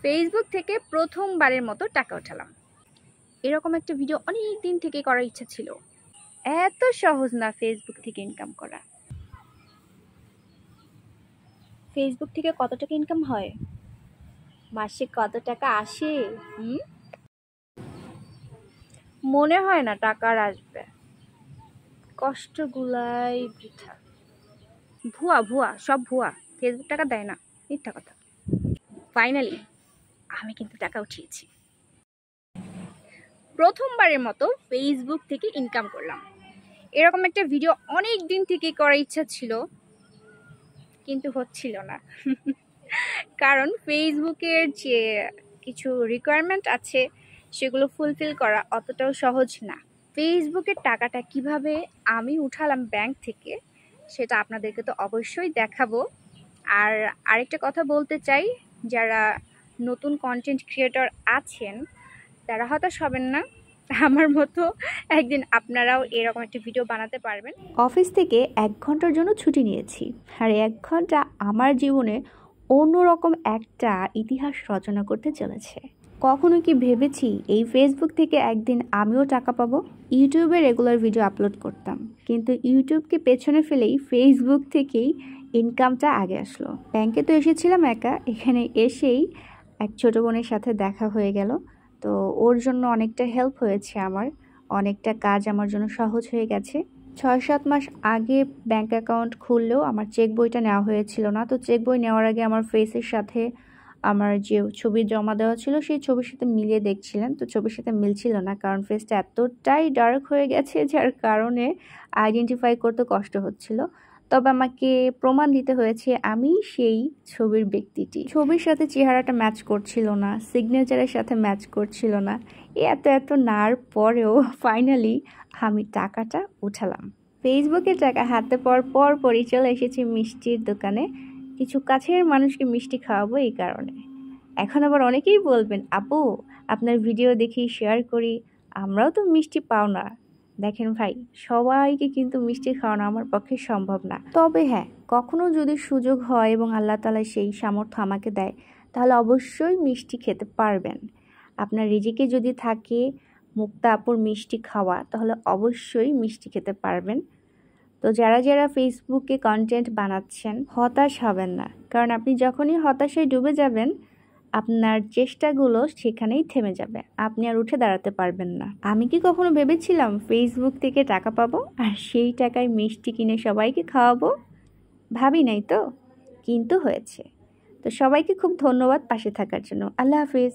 Facebook থেকে প্রথমবারের মতো টাকা উঠালাম। এরকম একটা ভিডিও অনেক দিন থেকে করার ইচ্ছা ছিল। এত সহজ না ফেসবুক থেকে ইনকাম করা। ফেসবুক থেকে কত টাকা ইনকাম হয়, মাসে কত টাকা আসে? মনে হয় না টাকা আর আসবে। কষ্টগুলাই বৃথা। ভুয়া ভুয়া, সব ভুয়া। ফেসবুক টাকা দেয় না, মিথ্যা কথা। ফাইনালি আমি কিন্তু টাকা উঠিয়েছি। প্রথমবারের মতো ফেসবুক থেকে ইনকাম করলাম। এরকম একটা ভিডিও অনেক দিন থেকে করার ইচ্ছা ছিল, কিন্তু হচ্ছিল না। কারণ ফেসবুকের যে কিছু রিকোয়ারমেন্ট আছে সেগুলো ফুলফিল করা অতটাও সহজ না। ফেসবুকের টাকাটা কিভাবে আমি উঠালাম ব্যাংক থেকে, সেটা আপনাদেরকে তো অবশ্যই দেখাবো। আর আরেকটা কথা বলতে চাই, যারা নতুন কন্টেন্ট ক্রিয়েটর আছেন তারা হতাশ হবেন না। আমার মতো একদিন আপনারাও এরকম একটা ভিডিও বানাতে পারবেন। অফিস থেকে 1 ঘন্টার জন্য ছুটি নিয়েছি, আর 1 ঘন্টা আমার জীবনে অন্যরকম একটা ইতিহাস রচনা করতে চলেছে। কখনো কি ভেবেছি এই ফেসবুক থেকে একদিন আমিও টাকা পাবো? ইউটিউবে রেগুলার ভিডিও আপলোড করতাম, কিন্তু ইউটিউবকে পেছনে ফেলেই ফেসবুক থেকেই ইনকামটা আগে আসলো। ব্যাংকে তো এসেছিলাম একা, এখানে এসেই এক ছোটো বোনের সাথে দেখা হয়ে গেল। তো ওর জন্য অনেকটা হেল্প হয়েছে আমার, অনেকটা কাজ আমার জন্য সহজ হয়ে গেছে। 6-7 মাস আগে ব্যাংক অ্যাকাউন্ট খুললেও আমার চেক বইটা নেওয়া হয়েছিল না। তো চেক বই নেওয়ার আগে আমার ফেসের সাথে আমার যে ছবি জমা দেওয়া ছিল সেই ছবির সাথে মিলিয়ে দেখছিলেন, তো ছবির সাথে মিলছিল না, কারণ ফেসটা এতটাই ডার্ক হয়ে গেছে যার কারণে আইডেন্টিফাই করতে কষ্ট হচ্ছিল। তবে আমাকে প্রমাণ দিতে হয়েছে আমি সেই ছবির ব্যক্তিটি। ছবির সাথে চেহারাটা ম্যাচ করছিল না, সিগনেচারের সাথে ম্যাচ করছিল না। এত নার পরেও ফাইনালি আমি টাকাটা উঠালাম। ফেসবুকে টাকা হাতে পাওয়ার পরই চলে এসেছি মিষ্টির দোকানে। কিছু কাছের মানুষকে মিষ্টি খাওয়াবো এই কারণে। এখন আবার অনেকেই বলবেন, আপু আপনার ভিডিও দেখি শেয়ার করি, আমরাও তো মিষ্টি পাও না। দেখেন ভাই, সবাইকে কিন্তু মিষ্টি খাওয়ানো আমার পক্ষে সম্ভব না। তবে হ্যাঁ, কখনো যদি সুযোগ হয় এবং আল্লাহ তাআলা সেই সামর্থ্য আমাকে দেয়, তাহলে অবশ্যই মিষ্টি খেতে পারবেন। আপনার রিজিকে যদি থাকে মুক্তা আপুর মিষ্টি খাওয়া, তাহলে অবশ্যই মিষ্টি খেতে পারবেন। তো যারা ফেসবুকে কন্টেন্ট বানাচ্ছেন, হতাশ হবেন না, কারণ আপনি যখনই হতাশায় ডুবে যাবেন আপনার চেষ্টাগুলো সেখানেই থেমে যাবে, আপনি আর উঠে দাঁড়াতে পারবেন না। আমি কি কখনো ভেবেছিলাম ফেসবুক থেকে টাকা পাবো আর সেই টাকায় মিষ্টি কিনে সবাইকে খাওয়াবো? ভাবি নাই তো, কিন্তু হয়েছে। তো সবাইকে খুব ধন্যবাদ পাশে থাকার জন্য। আল্লাহ হাফিজ।